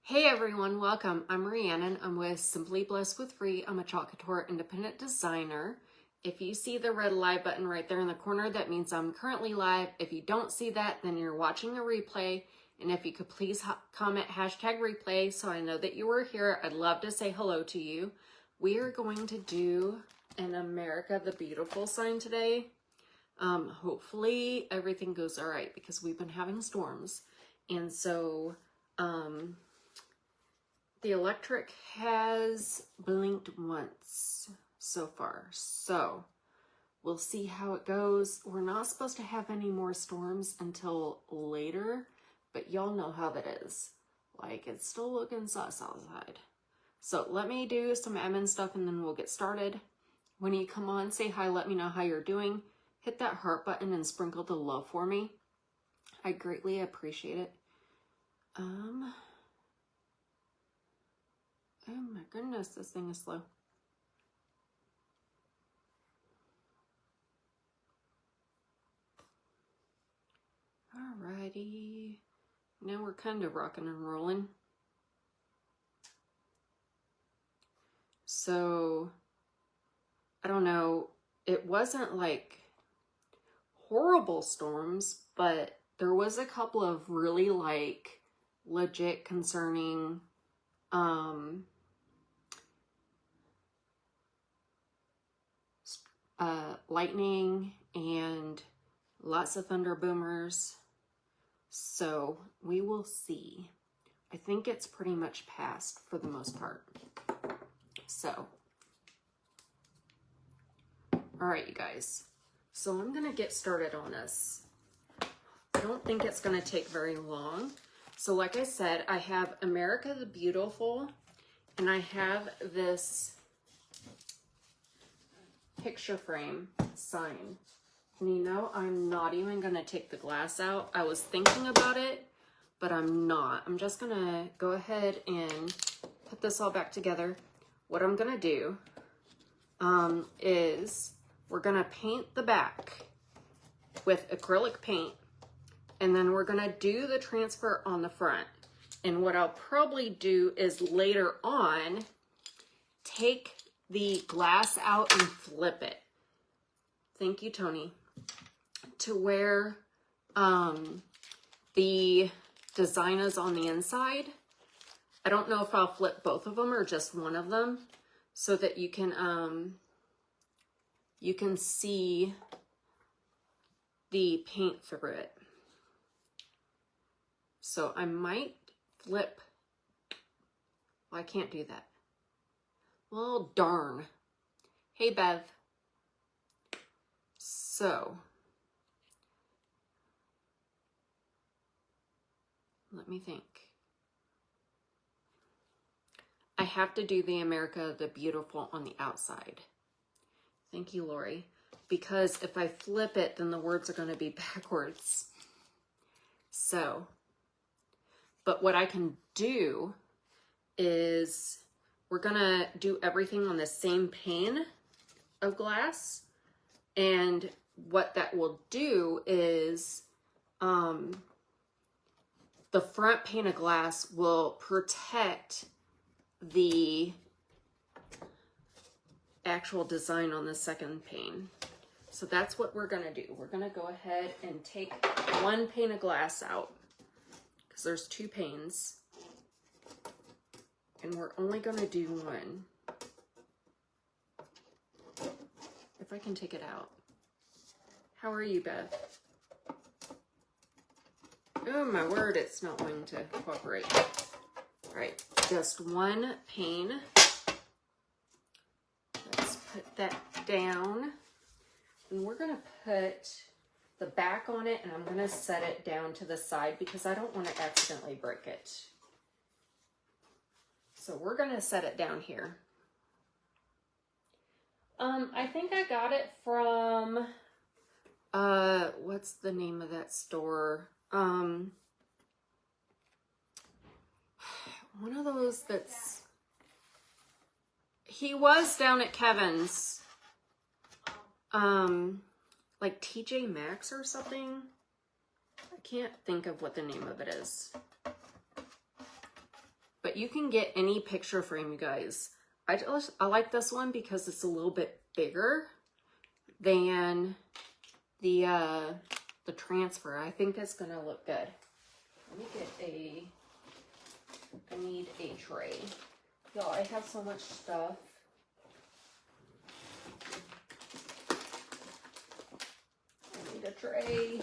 Hey everyone, welcome. I'm Rhiannon. I'm with Simply Blessed with Free. I'm a Chalk Couture independent designer. If you see the red live button right there in the corner, that means I'm currently live. If you don't see that, then you're watching a replay. And if you could please comment hashtag replay so I know that you were here. I'd love to say hello to you. We are going to do an America the Beautiful sign today. Hopefully everything goes all right because we've been having storms. And so, the electric has blinked once so far, so we'll see how it goes. We're not supposed to have any more storms until later, but y'all know how that is. Like, it's still looking sus outside. So let me do some admin stuff and then we'll get started. When you come on, say hi, let me know how you're doing. Hit that heart button and sprinkle the love for me. I greatly appreciate it. Oh my goodness, this thing is slow. Alrighty. Now we're kind of rocking and rolling. So, I don't know, it wasn't like horrible storms, but there was a couple of really like legit concerning lightning and lots of thunder boomers. So we will see. I think it's pretty much passed for the most part. So, all right, you guys. So I'm gonna get started on this. I don't think it's gonna take very long. So like I said, I have America the Beautiful, and I have this picture frame sign. And you know, I'm not even gonna take the glass out. I was thinking about it, but I'm not. I'm just gonna go ahead and put this all back together. What I'm gonna do is we're gonna paint the back with acrylic paint, and then we're gonna do the transfer on the front. And what I'll probably do is later on, take the glass out and flip it. Thank you, Tony. To where the design is on the inside. I don't know if I'll flip both of them or just one of them so that you can see the paint through it. So I might flip. Well, I can't do that. Well, darn. Hey, Bev. So, let me think. I have to do the America the Beautiful on the outside. Thank you, Lori. Because if I flip it, then the words are going to be backwards. So, but what I can do is we're going to do everything on the same pane of glass. And what that will do is the front pane of glass will protect the actual design on the second pane. So that's what we're gonna do. We're gonna go ahead and take one pane of glass out because there's two panes, and we're only gonna do one. If I can take it out. How are you, Beth? Oh my word, it's not going to cooperate. All right, just one pane. Let's put that down. And we're gonna put the back on it, and I'm gonna set it down to the side because I don't want to accidentally break it. So we're gonna set it down here. I think I got it from, what's the name of that store? One of those that's, he was down at Kevin's, like TJ Maxx or something. I can't think of what the name of it is. but you can get any picture frame, you guys. I like this one because it's a little bit bigger than the transfer. I think it's gonna look good. Let me get I need a tray. Y'all, I have so much stuff. I need a tray.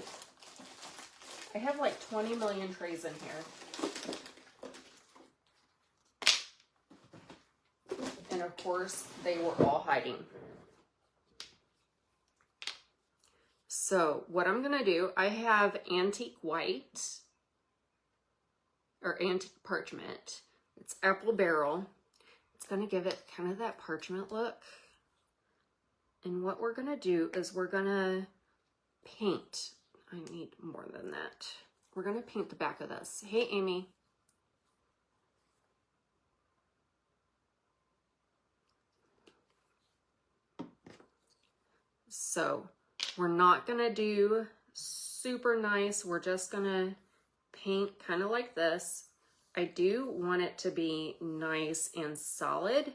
I have like 20 million trays in here. And of course, they were all hiding. So what I'm gonna do, I have antique white, or antique parchment. It's apple barrel. It's gonna give it kind of that parchment look. And what we're gonna do is we're gonna paint. I need more than that. We're gonna paint the back of this. Hey, Amy. So we're not gonna do super nice. We're just gonna paint kind of like this. I do want it to be nice and solid,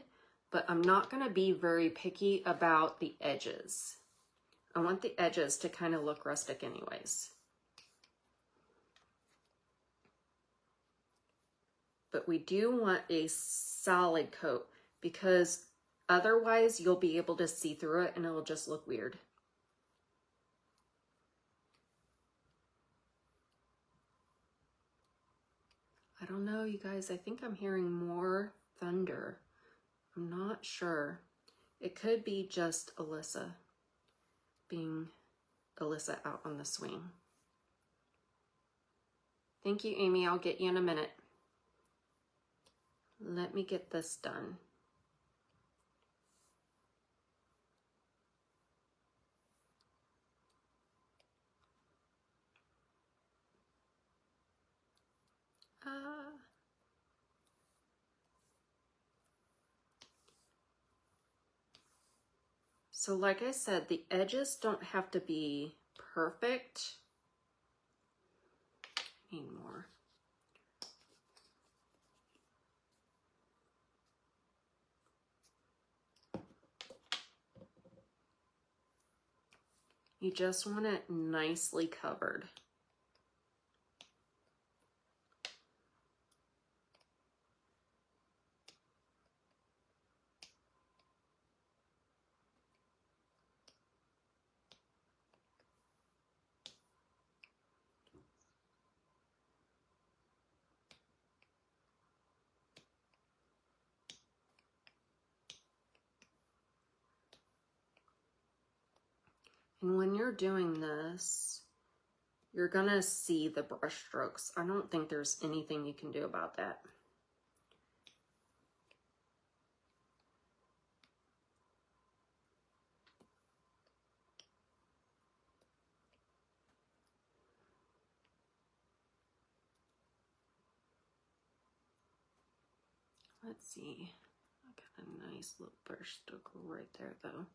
but I'm not gonna be very picky about the edges. I want the edges to kind of look rustic anyways. But we do want a solid coat because otherwise you'll be able to see through it and it'll just look weird. I don't know, you guys. I think I'm hearing more thunder. I'm not sure. It could be just Alyssa being Alyssa out on the swing. Thank you, Amy. I'll get you in a minute. Let me get this done. So like I said, the edges don't have to be perfect. I need more. You just want it nicely covered. And when you're doing this, you're gonna see the brush strokes. I don't think there's anything you can do about that. Let's see. I got a nice little brush stroke right there though.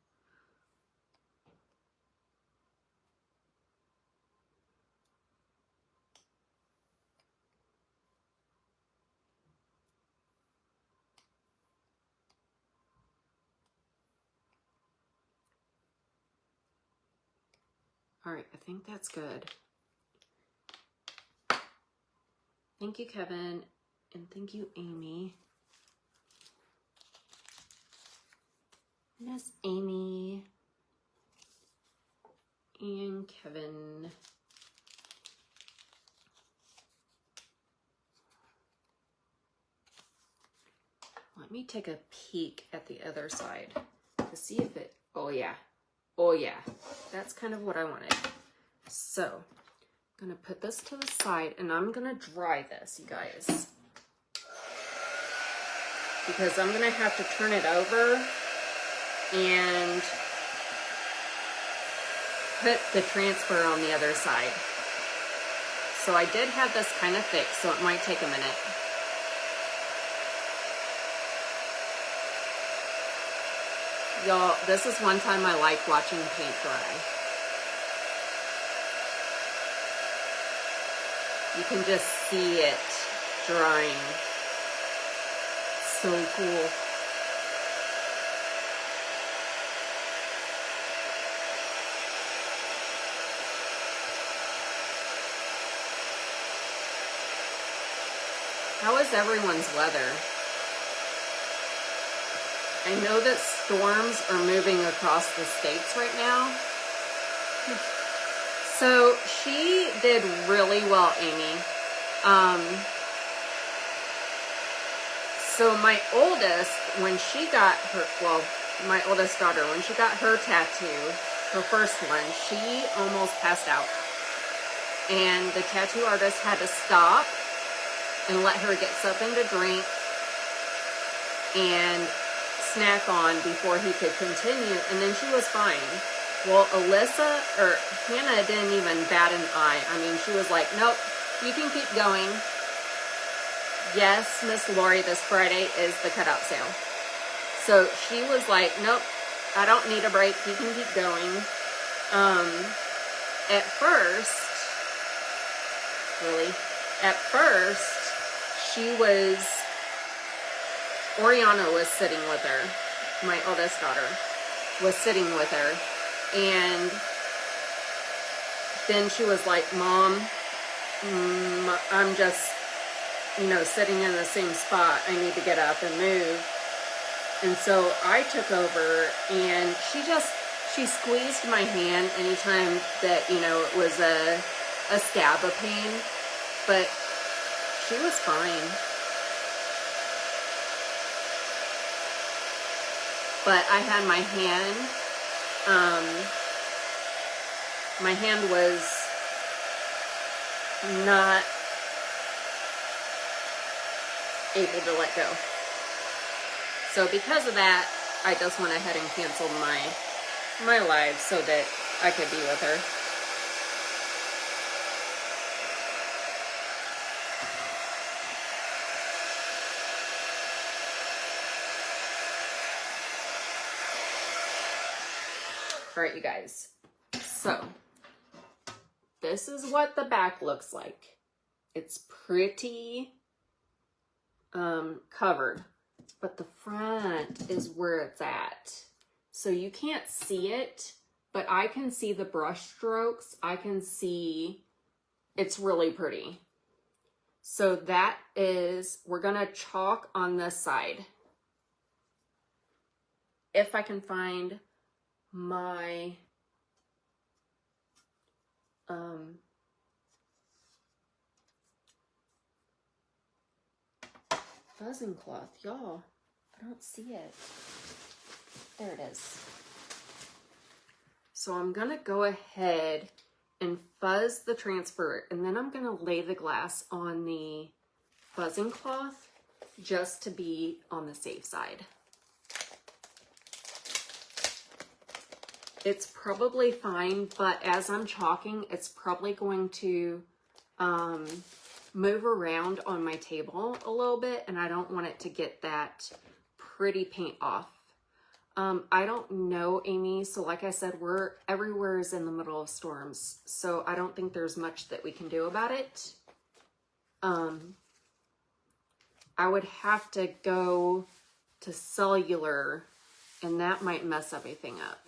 All right, I think that's good. Thank you, Kevin, and thank you, Amy. Miss Amy and Kevin. Let me take a peek at the other side to see if it, oh yeah, that's kind of what I wanted. So I'm gonna put this to the side and I'm gonna dry this, you guys, because I'm gonna have to turn it over and put the transfer on the other side. So I did have this kind of thick, so it might take a minute. Y'all, this is one time I like watching paint dry. You can just see it drying. so cool. How is everyone's weather? I know that storms are moving across the states right now. So she did really well, Amy. So my oldest, when she got her, well, my oldest daughter, when she got her tattoo, her first one, she almost passed out. And the tattoo artist had to stop and let her get something to drink and snack on before he could continue, and then she was fine. Well, Hannah didn't even bat an eye. I mean, she was like, nope, you can keep going. Yes, Miss Lori, this Friday is the cutout sale. So she was like, nope, I don't need a break. You can keep going. At first, Oriana was sitting with her. My oldest daughter was sitting with her. And then she was like, Mom, I'm just, sitting in the same spot. I need to get up and move. And so I took over, and she squeezed my hand anytime that, it was a stab of pain, but she was fine. But I had my hand was not able to let go. So because of that, I just went ahead and canceled my live so that I could be with her. All right, you guys. So this is what the back looks like. It's pretty covered, but the front is where it's at. So you can't see it, but I can see the brush strokes. I can see it's really pretty. So that is, we're gonna chalk on this side. If I can find my fuzzing cloth, y'all. I don't see it. There it is. So I'm gonna go ahead and fuzz the transfer, and then I'm gonna lay the glass on the fuzzing cloth just to be on the safe side. It's probably fine, but as I'm chalking, it's probably going to move around on my table a little bit, and I don't want it to get that pretty paint off. I don't know, Amy, so like I said, everywhere is in the middle of storms, so I don't think there's much that we can do about it. I would have to go to cellular, and that might mess everything up.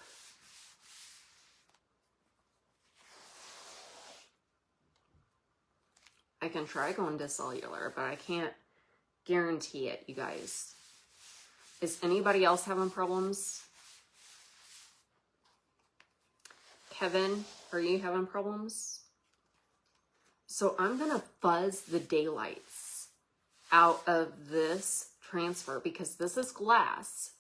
I can try going to cellular, but I can't guarantee it, you guys. Is anybody else having problems? Kevin, are you having problems? So I'm gonna fuzz the daylights out of this transfer because this is glass.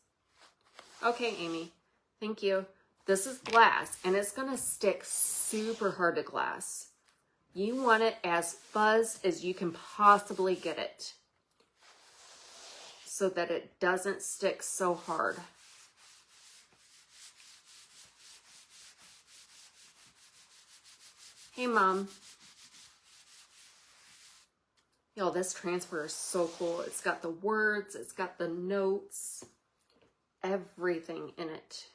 Okay, Amy, thank you. This is glass, and it's gonna stick super hard to glass. You want it as fuzz as you can possibly get it so that it doesn't stick so hard. Hey, Mom. Yo, this transfer is so cool. It's got the words, it's got the notes, everything in it.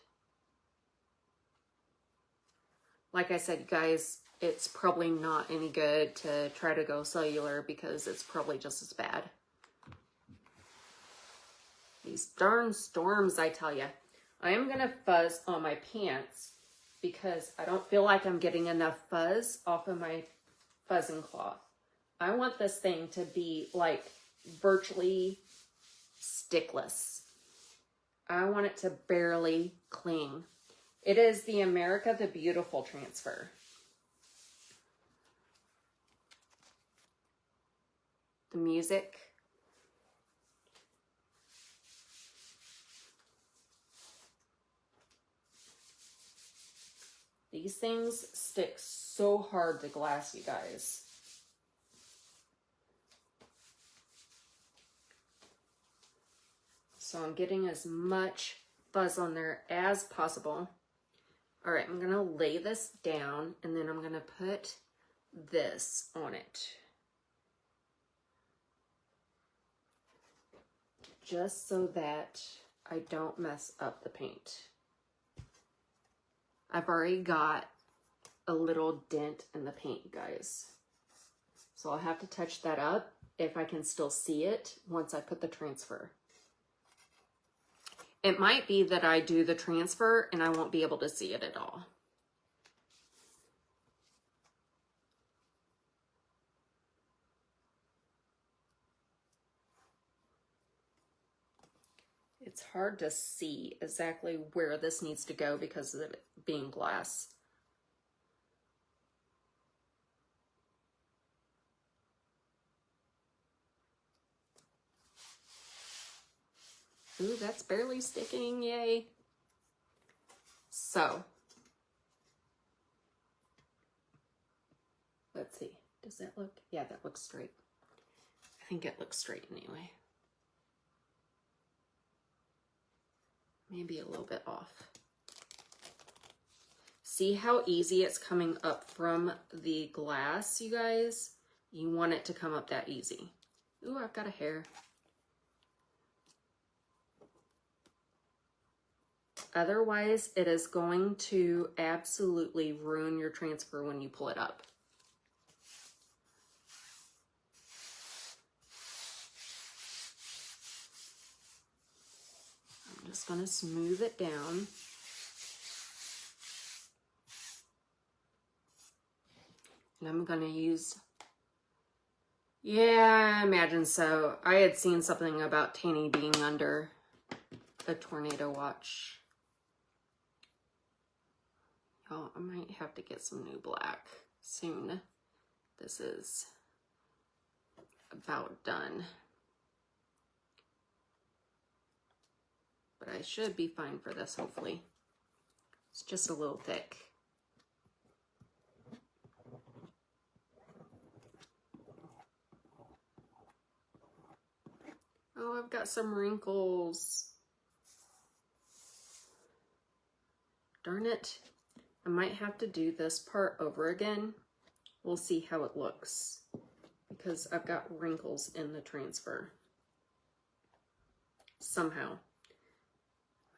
Like I said, you guys, it's probably not any good to try to go cellular because it's probably just as bad. These darn storms, I tell ya. I am gonna fuzz on my pants because I don't feel like I'm getting enough fuzz off of my fuzzing cloth. I want this thing to be like virtually stickless. I want it to barely cling. It is the America the Beautiful transfer. The music. These things stick so hard to glass, you guys. So I'm getting as much fuzz on there as possible. All right, I'm gonna lay this down and then I'm gonna put this on it. Just so that I don't mess up the paint. I've already got a little dent in the paint, guys. So I'll have to touch that up if I can still see it once I put the transfer. It might be that I do the transfer and I won't be able to see it at all. It's hard to see exactly where this needs to go because of it being glass. Ooh, that's barely sticking, yay. So, let's see, does that look, yeah, that looks straight. I think it looks straight anyway. Maybe a little bit off. See how easy it's coming up from the glass, you guys? You want it to come up that easy. Ooh, I've got a hair. Otherwise, it is going to absolutely ruin your transfer when you pull it up. I'm just going to smooth it down. And I'm going to use, yeah, I imagine so. I had seen something about Tanny being under a tornado watch. Oh, I might have to get some new black soon. This is about done. But I should be fine for this, hopefully. It's just a little thick. Oh, I've got some wrinkles. Darn it. I might have to do this part over again. We'll see how it looks because I've got wrinkles in the transfer. Somehow.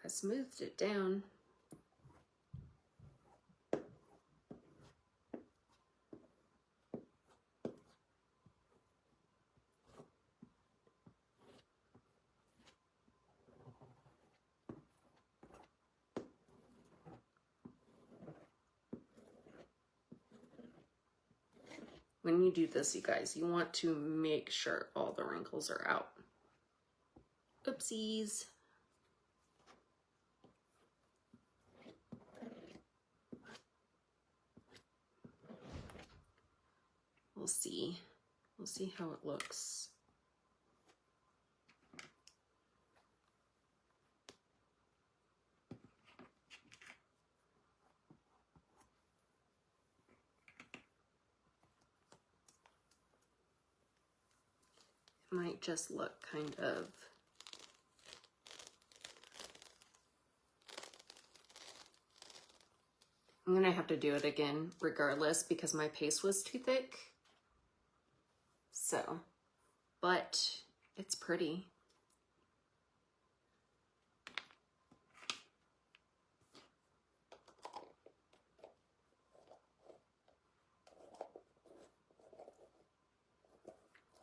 I smoothed it down. When you do this, you guys, you want to make sure all the wrinkles are out. Oopsies. We'll see. We'll see how it looks. It might just look kind of I'm gonna have to do it again regardless because my paste was too thick. So, but it's pretty.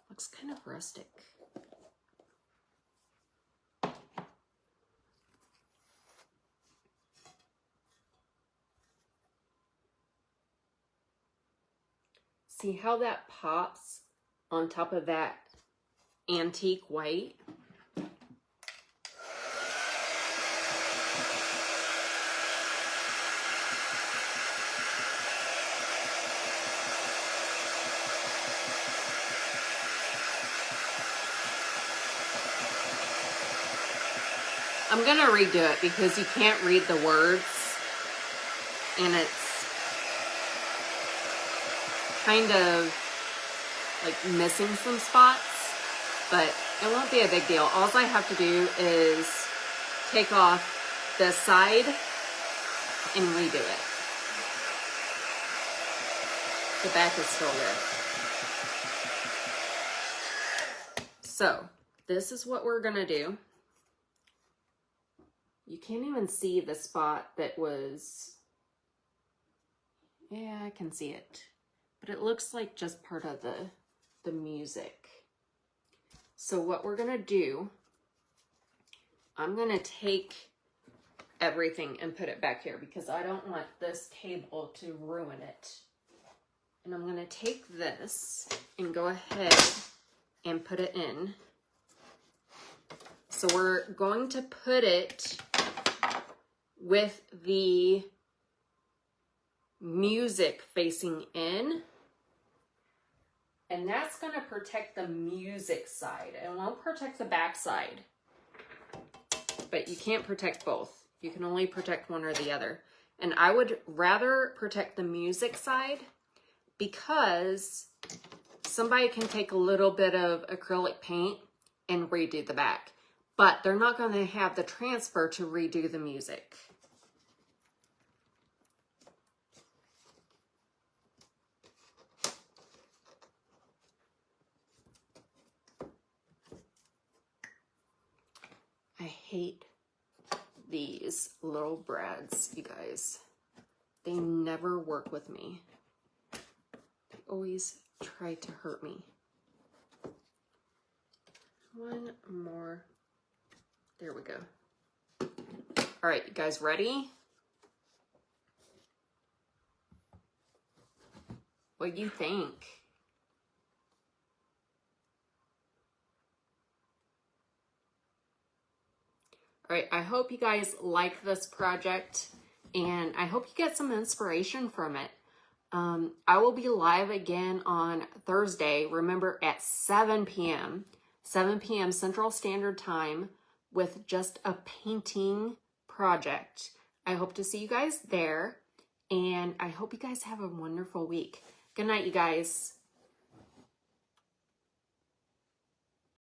Looks kind of rustic. See how that pops on top of that antique white? I'm gonna redo it because you can't read the words and it's kind of like missing some spots, but it won't be a big deal. All I have to do is take off this side and redo it. The back is still there. So this is what we're gonna do. You can't even see the spot that was, yeah, I can see it, but it looks like just part of the music. So what we're gonna do, I'm gonna take everything and put it back here because I don't want this table to ruin it. And I'm gonna take this and go ahead and put it in. So we're going to put it with the music facing in, and that's going to protect the music side. It won't protect the back side, but you can't protect both. You can only protect one or the other. And I would rather protect the music side because somebody can take a little bit of acrylic paint and redo the back, but they're not going to have the transfer to redo the music. I hate these little brads, you guys. They never work with me. They always try to hurt me. One more. There we go. All right, you guys ready? What do you think? All right, I hope you guys like this project and I hope you get some inspiration from it. I will be live again on Thursday, remember at 7 p.m. Central Standard Time with just a painting project. I hope to see you guys there and I hope you guys have a wonderful week. Good night, you guys.